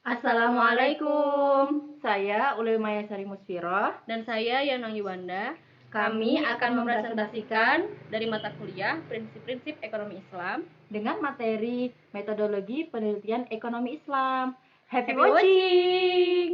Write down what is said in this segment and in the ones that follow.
Assalamualaikum. Saya Ulil Mayasari Musfiroh. Dan saya Yanang Yuwanda. Kami akan mempresentasikan dari mata kuliah Prinsip-Prinsip Ekonomi Islam dengan materi Metodologi Penelitian Ekonomi Islam. Happy Happy watching!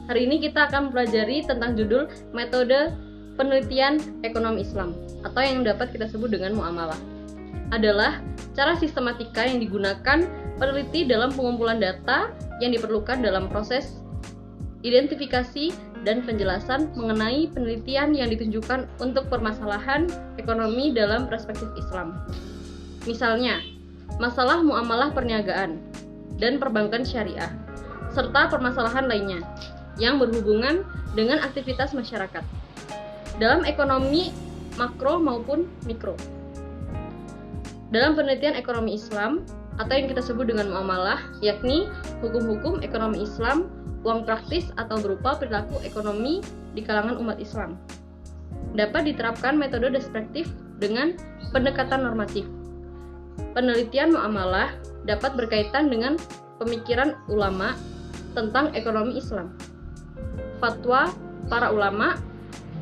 Hari ini kita akan mempelajari tentang judul Metode Penelitian Ekonomi Islam, atau yang dapat kita sebut dengan muamalah. Adalah cara sistematika yang digunakan peneliti dalam pengumpulan data yang diperlukan dalam proses identifikasi dan penjelasan mengenai penelitian yang ditunjukkan untuk permasalahan ekonomi dalam perspektif Islam. Misalnya, masalah muamalah perniagaan dan perbankan syariah, serta permasalahan lainnya yang berhubungan dengan aktivitas masyarakat dalam ekonomi makro maupun mikro. Dalam penelitian ekonomi Islam atau yang kita sebut dengan muamalah, yakni hukum-hukum ekonomi Islam, uang praktis atau berupa perilaku ekonomi di kalangan umat Islam, dapat diterapkan metode deskriptif dengan pendekatan normatif. Penelitian muamalah dapat berkaitan dengan pemikiran ulama tentang ekonomi Islam, fatwa para ulama,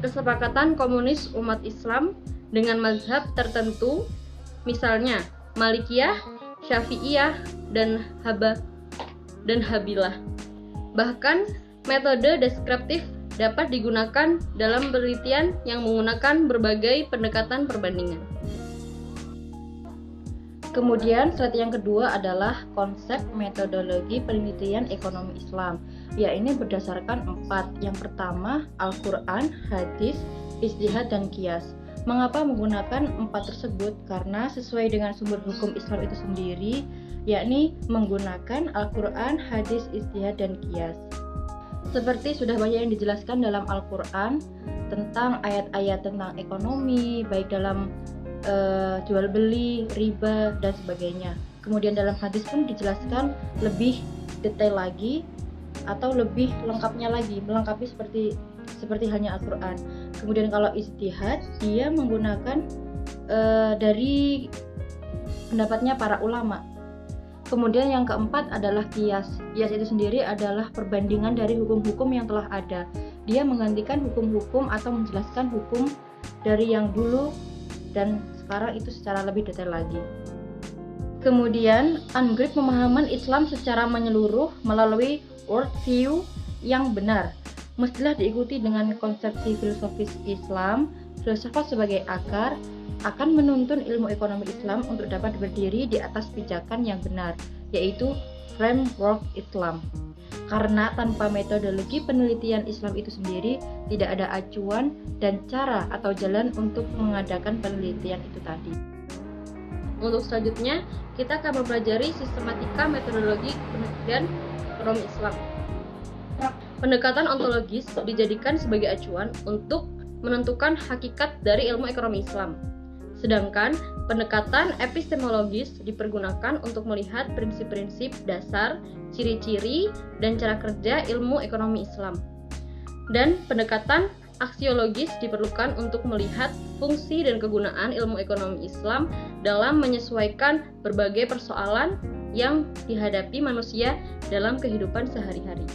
kesepakatan komunis umat Islam dengan mazhab tertentu, misalnya Malikiyah, Syafi'iyah, dan Habilah. Bahkan, metode deskriptif dapat digunakan dalam penelitian yang menggunakan berbagai pendekatan perbandingan. Kemudian, strategi yang kedua adalah konsep metodologi penelitian ekonomi Islam. Ya, ini berdasarkan 4. Yang pertama, Al-Quran, hadis, ijtihad, dan qiyas. Mengapa menggunakan 4 tersebut? Karena sesuai dengan sumber hukum Islam itu sendiri, yakni menggunakan Al-Quran, hadis, ijtihad, dan qiyas. Seperti sudah banyak yang dijelaskan dalam Al-Quran tentang ayat-ayat tentang ekonomi, baik dalam jual beli, riba, dan sebagainya. Kemudian dalam hadis pun dijelaskan lebih detail lagi atau lebih lengkapnya lagi, melengkapi seperti halnya Al-Quran. Kemudian kalau ijtihad, dia menggunakan dari pendapatnya para ulama. Kemudian yang keempat adalah qiyas. Qiyas itu sendiri adalah perbandingan dari hukum-hukum yang telah ada. Dia menggantikan hukum-hukum atau menjelaskan hukum dari yang dulu dan sekarang itu secara lebih detail lagi. Kemudian, upgrade pemahaman Islam secara menyeluruh melalui worldview yang benar. Mestilah diikuti dengan konsepsi filosofis Islam. Filsafat sebagai akar akan menuntun ilmu ekonomi Islam untuk dapat berdiri di atas pijakan yang benar, yaitu framework Islam. Karena tanpa metodologi penelitian Islam itu sendiri, tidak ada acuan dan cara atau jalan untuk mengadakan penelitian itu tadi. Untuk selanjutnya, kita akan mempelajari sistematika metodologi penelitian ekonomi Islam. Pendekatan ontologis dijadikan sebagai acuan untuk menentukan hakikat dari ilmu ekonomi Islam. Sedangkan pendekatan epistemologis dipergunakan untuk melihat prinsip-prinsip dasar, ciri-ciri, dan cara kerja ilmu ekonomi Islam. Dan pendekatan aksiologis diperlukan untuk melihat fungsi dan kegunaan ilmu ekonomi Islam dalam menyesuaikan berbagai persoalan yang dihadapi manusia dalam kehidupan sehari-hari.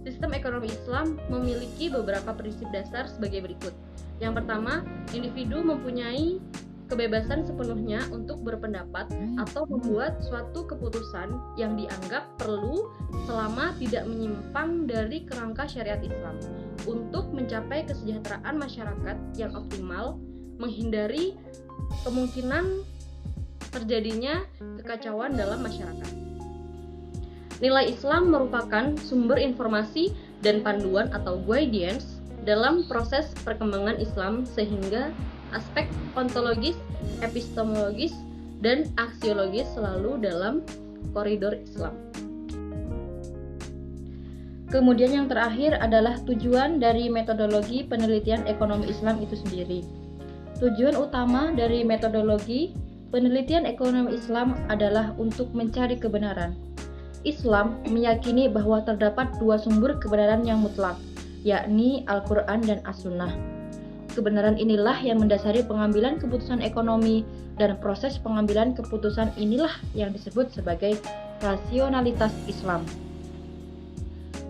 Sistem ekonomi Islam memiliki beberapa prinsip dasar sebagai berikut. Yang pertama, individu mempunyai kebebasan sepenuhnya untuk berpendapat atau membuat suatu keputusan yang dianggap perlu selama tidak menyimpang dari kerangka syariat Islam untuk mencapai kesejahteraan masyarakat yang optimal, menghindari kemungkinan terjadinya kekacauan dalam masyarakat. Nilai Islam merupakan sumber informasi dan panduan atau guidance dalam proses perkembangan Islam, sehingga aspek ontologis, epistemologis, dan aksiologis selalu dalam koridor Islam. Kemudian yang terakhir adalah tujuan dari metodologi penelitian ekonomi Islam itu sendiri. Tujuan utama dari metodologi Penelitian ekonomi Islam adalah untuk mencari kebenaran. Islam meyakini bahwa terdapat dua sumber kebenaran yang mutlak, yakni Al-Quran dan As-Sunnah. Kebenaran inilah yang mendasari pengambilan keputusan ekonomi, dan proses pengambilan keputusan inilah yang disebut sebagai rasionalitas Islam.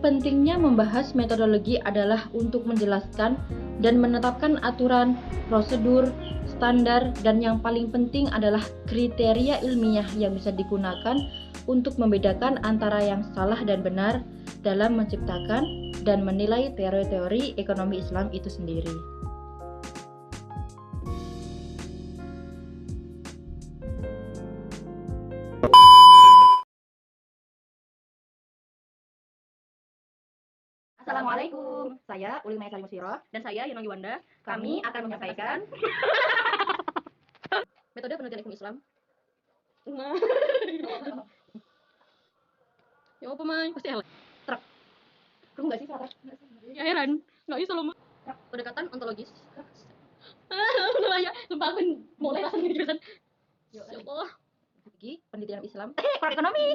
Pentingnya membahas metodologi adalah untuk menjelaskan dan menetapkan aturan, prosedur, standar, dan yang paling penting adalah kriteria ilmiah yang bisa digunakan untuk membedakan antara yang salah dan benar dalam menciptakan dan menilai teori-teori ekonomi Islam itu sendiri. Assalamualaikum, saya Uli Maya Salim Musiro. Dan saya Yunang Yuwanda. Kami akan menyampaikan Metode penelitian ekonomi Islam. Nah. Ya apa main? Pasti elek. Kamu nggak sih Sarah? Ya heran. Nggak bisa loh. Pendekatan ontologis. Udah ya, sumpah aku mulai rasanya di jurusan. Ya Allah. Lagi penelitian Islam. Kurang ekonomi.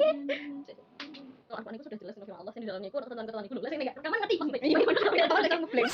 Kalau Al-Quran itu sudah jelas dengan Allah, yang di dalamnya itu ketentuan-ketentuan itu. Ini enggak rekaman ngerti maksudnya.